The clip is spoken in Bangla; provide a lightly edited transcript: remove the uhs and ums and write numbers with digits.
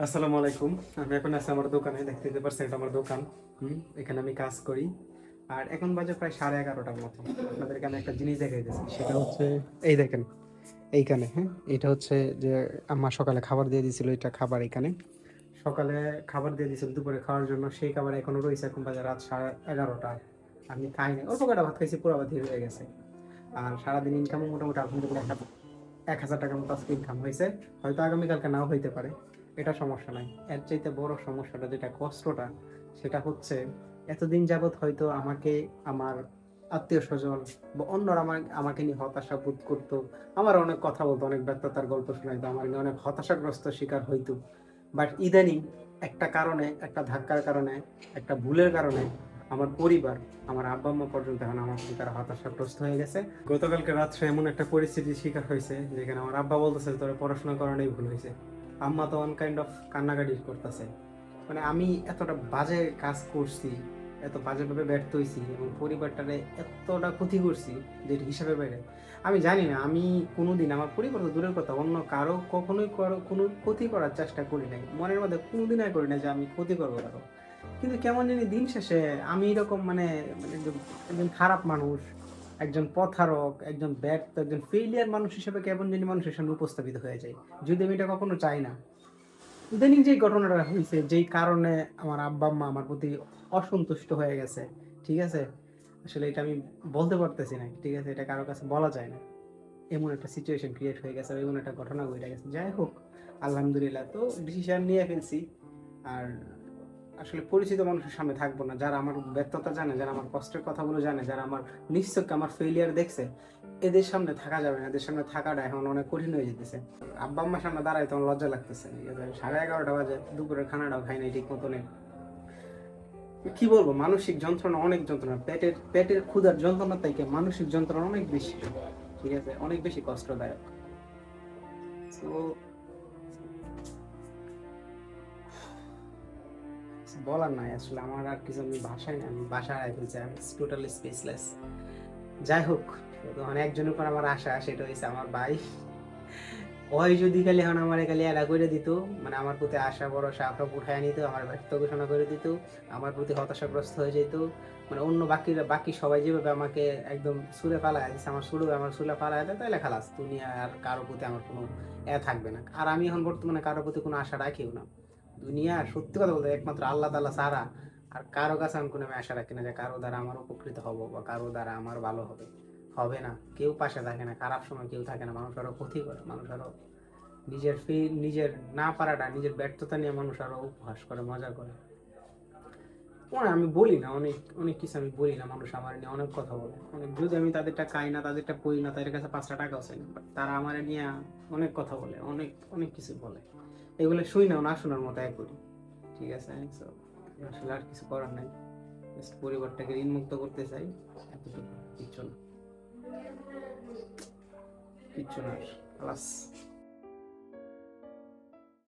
আসসালামু আলাইকুম। আমি এখন আছি আমার দোকানে, দেখতে পাচ্ছেন এটা আমার দোকান। এখানে আমি কাজ করি। আর এখন বাজে প্রায় 11:30টার মতো। আপনাদেরকে আমি একটা জিনিস দেখাইতেছি, সেটা হচ্ছে এই দেখেন এইখানে। হ্যাঁ, এটা হচ্ছে যে আম্মা সকালে খাবার দিয়ে দিয়েছিল, এটা খাবার এখানে সকালে খাবার দিয়ে দিয়েছিল দুপুরে খাওয়ার জন্য। সেই খাবার এখনো রয়েছে, এখন বাজে রাত 11:30। আমি খাইনি, অল্প কটা ভাত খাইছি, পুরো ভাত হয়ে গেছে। আর সারাদিন ইনকামও মোটামুটি আলহামদুলিল্লাহ 1,000 টাকার মতো আজকে ইনকাম হয়েছে। হয়তো আগামীকালকে নাও হইতে পারে, এটা সমস্যা নাই। এর চাইতে বড় সমস্যাটা, যেটা কষ্টটা, সেটা হচ্ছে এতদিন যাবৎ হয়তো আমাকে আমার আত্মীয় স্বজন বা অন্যরা আমাকে নিয়ে হতাশা বোধ করতো, আমার অনেক কথা বলতো, অনেক ব্যর্থতার গল্প শোনাইতো, আমার নিয়ে অনেক হতাশাগ্রস্ত শিকার হইতো। বাট ইদানিং একটা কারণে, একটা ধাক্কার কারণে, একটা ভুলের কারণে আমার পরিবার, আমার আব্বা আম্মা পর্যন্ত এখন আমার প্রতি তারা হতাশাগ্রস্ত হয়ে গেছে। গতকালকে রাত্রে এমন একটা পরিস্থিতির শিকার হয়েছে যেখানে আমার আব্বা বলতেছে তোর পড়াশোনা করানোই ভুল হয়েছে। আম্মা তো অন কাইন্ড অফ কান্নাকাটি করতেছে। মানে আমি এতটা বাজে কাজ করছি, এত বাজেভাবে ব্যর্থ হয়েছি এবং পরিবারটারে এতটা ক্ষতি করছি যে হিসাবে বাইরে। আমি জানি না, আমি কোনোদিন আমার পরিবার তো দূরের কথা, অন্য কারো কখনোই কোনো ক্ষতি করার চেষ্টা করি নাই, মনের মধ্যে কোনোদিনই করি না যে আমি ক্ষতি করবো কারো। কিন্তু কেমন জানি দিন শেষে আমি এরকম মানে একজন একজন খারাপ মানুষ, একজন প্রতারক, একজন ব্যর্থ, একজন ফেইলিয়ার মানুষ হিসেবে কেমন জানি মানুষের সামনে উপস্থাপিত হয়ে যায়, যদি আমি এটা কখনো চাই না। ইদানিং যে ঘটনাটা হইছে, যেই কারণে আমার আব্বা-আম্মা আমার প্রতি অসন্তুষ্ট হয়ে গেছে, ঠিক আছে? আসলে এটা আমি বলতে পারতেছি না, ঠিক আছে? এটা কারো কাছে বলা যায় না। এমন একটা সিচুয়েশন ক্রিয়েট হয়ে গেছে, এমন একটা ঘটনা ঘইটা গেছে। যাই হোক, আলহামদুলিল্লাহ তো ডিসিশন নিয়ে ফেলছি। আর আসলে পরিচিত মানুষের সামনে থাকবো না। যারা আমার ব্যর্থতা জানে, যারা আমার কষ্টের কথাগুলো জানে, যারা আমার নিশ্চয়ই আমার ফেইলিয়ার দেখছে, এদের সামনে থাকা যাবে না। এদের সামনে থাকাটা এখন অনেক কঠিন হয়ে যেতেছে। আব্বা-আম্মার সামনে দাঁড়াইতে আমার লজ্জা লাগতেছে। ঠিক আছে? 11:30 বাজে, দুপুরের খানাটাও খাই নাই ঠিক মতনে। কি বলবো, মানসিক যন্ত্রণা, অনেক যন্ত্রণা। পেটের ক্ষুধার যন্ত্রণা থেকে মানসিক যন্ত্রণা অনেক বেশি। ঠিক আছে? অনেক বেশি কষ্টদায়ক। তো কিছু বলার নাই আসলে, আমার আর কিছু, আমি ভাষায় না, আমি বাসায় হারাই ফেলছি। আমি টোটালি স্পেসলেস। যাই হোক, তখন একজনের উপর আমার আশা, সেটা হইছে আমার ভাই। ওই যদি খালি এখন আমার খালি এরা করে দিত, মানে আমার প্রতি আশা ভরসা সব উঠায় নিত, আমার ব্যর্থ ঘোষণা করে দিত, আমার প্রতি হতাশাগ্রস্ত হয়ে যেত। মানে অন্য বাকি সবাই যেভাবে আমাকে একদম সুরে ফালায় দিচ্ছে, আমার সুরে ফালায় দেয়, তাহলে খালাস দুনিয়া আর কারোর প্রতি আমার কোনো থাকবে না। আর আমি এখন বর্তমানে কারোর প্রতি কোনো আশা রাখিও না। দুনিয়া সত্যি কথা বলতে একমাত্র আল্লাহ তাআলা ছাড়া আর কারো কাছে আমি কোনো আশা রাখি না যে কারো দ্বারা আমার উপকৃত হব বা কারো দ্বারা আমার ভালো হবে। হবে না, কেউ পাশে থাকে না, খারাপ সময় কেউ থাকে না, মানুষ আরো ক্ষতি করে, মানুষ আরো নিজের না পারাটা, নিজের ব্যর্থতা নিয়ে মানুষ আরো উপহাস করে, মজা করে। আমি বলি না, অনেক অনেক কিছু আমি বলি না, মানুষ আমার নিয়ে অনেক কথা বলে, অনেক, যদি আমি তাদেরটা খাই না, তাদেরটা করি না, তাদের কাছে 5টা টাকাও চাই না, বাট তারা আমার নিয়ে অনেক কথা বলে, অনেক অনেক কিছু বলে। এগুলো শুই না, না শোনার মতো এক করি। ঠিক আছে? So, আসলে আর কিছু করার নাই। জাস্ট পরিবারটাকে ঋণমুক্ত করতে চাই, এতটুকু। কিচ্ছু না, কিচ্ছু না, আর খালাস।